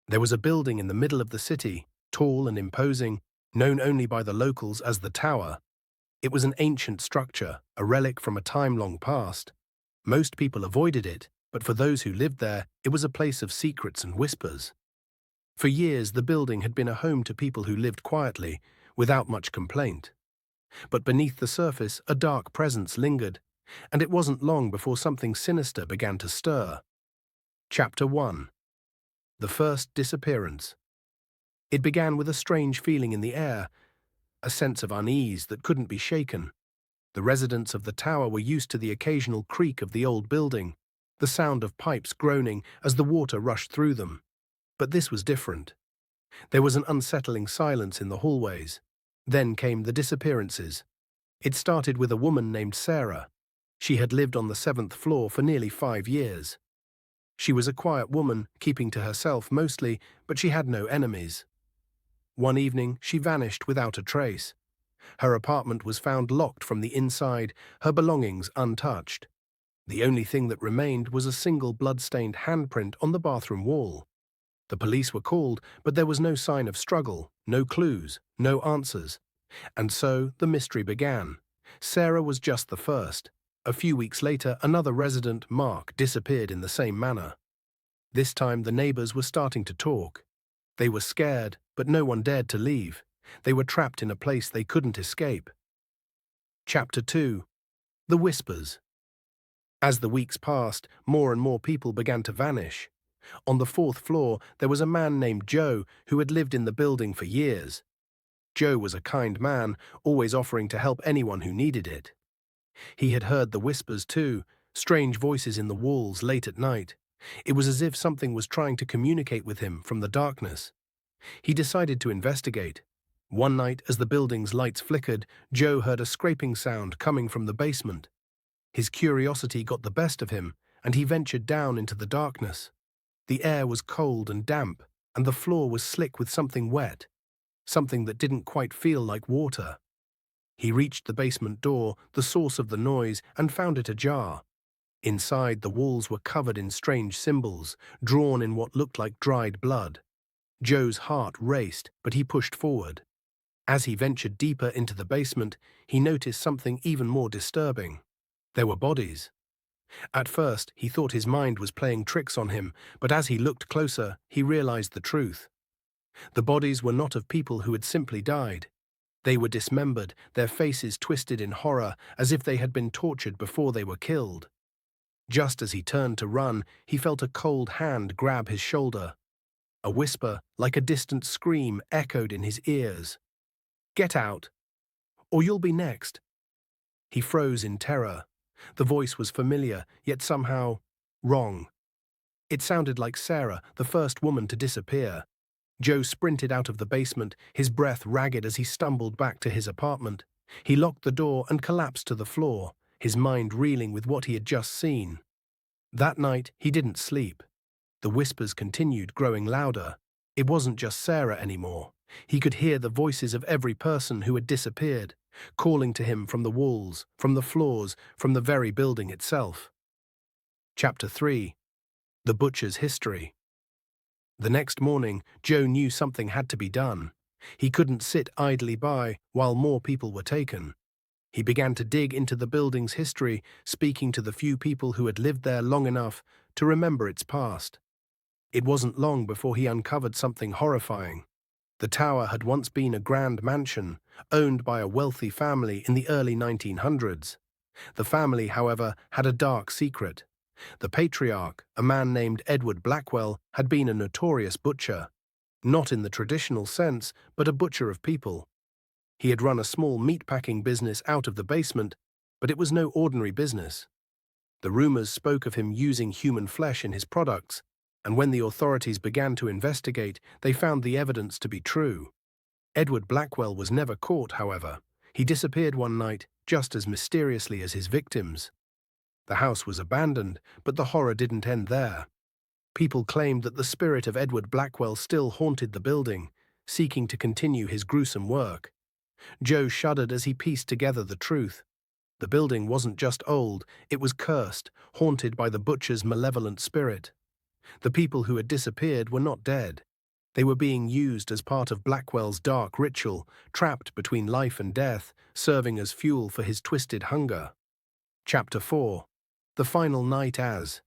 There was a building in the middle of the city, tall and imposing, known only by the locals as the Tower. It was an ancient structure, a relic from a time long past. Most people avoided it, but for those who lived there, it was a place of secrets and whispers. For years, the building had been a home to people who lived quietly, without much complaint. But beneath the surface, a dark presence lingered, and it wasn't long before something sinister began to stir. Chapter 1. The First Disappearance. It began with a strange feeling in the air, a sense of unease that couldn't be shaken. The residents of the tower were used to the occasional creak of the old building, the sound of pipes groaning as the water rushed through them. But this was different. There was an unsettling silence in the hallways. Then came the disappearances. It started with a woman named Sarah. She had lived on the 7th floor for nearly 5 years. She was a quiet woman, keeping to herself mostly, but she had no enemies. One evening, she vanished without a trace. Her apartment was found locked from the inside, her belongings untouched. The only thing that remained was a single blood-stained handprint on the bathroom wall. The police were called, but there was no sign of struggle, no clues, no answers. And so the mystery began. Sarah was just the first. A few weeks later, another resident, Mark, disappeared in the same manner. This time the neighbors were starting to talk. They were scared, but no one dared to leave. They were trapped in a place they couldn't escape. Chapter 2. The Whispers. As the weeks passed, more and more people began to vanish. On the 4th floor, there was a man named Joe who had lived in the building for years. Joe was a kind man, always offering to help anyone who needed it. He had heard the whispers too, strange voices in the walls late at night. It was as if something was trying to communicate with him from the darkness. He decided to investigate. One night, as the building's lights flickered, Joe heard a scraping sound coming from the basement. His curiosity got the best of him, and he ventured down into the darkness. The air was cold and damp, and the floor was slick with something wet, something that didn't quite feel like water. He reached the basement door, the source of the noise, and found it ajar. Inside, the walls were covered in strange symbols, drawn in what looked like dried blood. Joe's heart raced, but he pushed forward. As he ventured deeper into the basement, he noticed something even more disturbing. There were bodies. At first, he thought his mind was playing tricks on him, but as he looked closer, he realized the truth. The bodies were not of people who had simply died. They were dismembered, their faces twisted in horror, as if they had been tortured before they were killed. Just as he turned to run, he felt a cold hand grab his shoulder. A whisper, like a distant scream, echoed in his ears. "Get out, or you'll be next." He froze in terror. The voice was familiar, yet somehow wrong. It sounded like Sarah, the first woman to disappear. Joe sprinted out of the basement, his breath ragged as he stumbled back to his apartment. He locked the door and collapsed to the floor, his mind reeling with what he had just seen. That night, he didn't sleep. The whispers continued, growing louder. It wasn't just Sarah anymore. He could hear the voices of every person who had disappeared, calling to him from the walls, from the floors, from the very building itself. Chapter 3. The Butcher's History. The next morning, Joe knew something had to be done. He couldn't sit idly by while more people were taken. He began to dig into the building's history, speaking to the few people who had lived there long enough to remember its past. It wasn't long before he uncovered something horrifying. The tower had once been a grand mansion, owned by a wealthy family in the early 1900s. The family, however, had a dark secret. The patriarch, a man named Edward Blackwell, had been a notorious butcher. Not in the traditional sense, but a butcher of people. He had run a small meatpacking business out of the basement, but it was no ordinary business. The rumors spoke of him using human flesh in his products, and when the authorities began to investigate, they found the evidence to be true. Edward Blackwell was never caught, however. He disappeared one night, just as mysteriously as his victims. The house was abandoned, but the horror didn't end there. People claimed that the spirit of Edward Blackwell still haunted the building, seeking to continue his gruesome work. Joe shuddered as he pieced together the truth. The building wasn't just old, it was cursed, haunted by the butcher's malevolent spirit. The people who had disappeared were not dead. They were being used as part of Blackwell's dark ritual, trapped between life and death, serving as fuel for his twisted hunger. Chapter 4. The Final Night as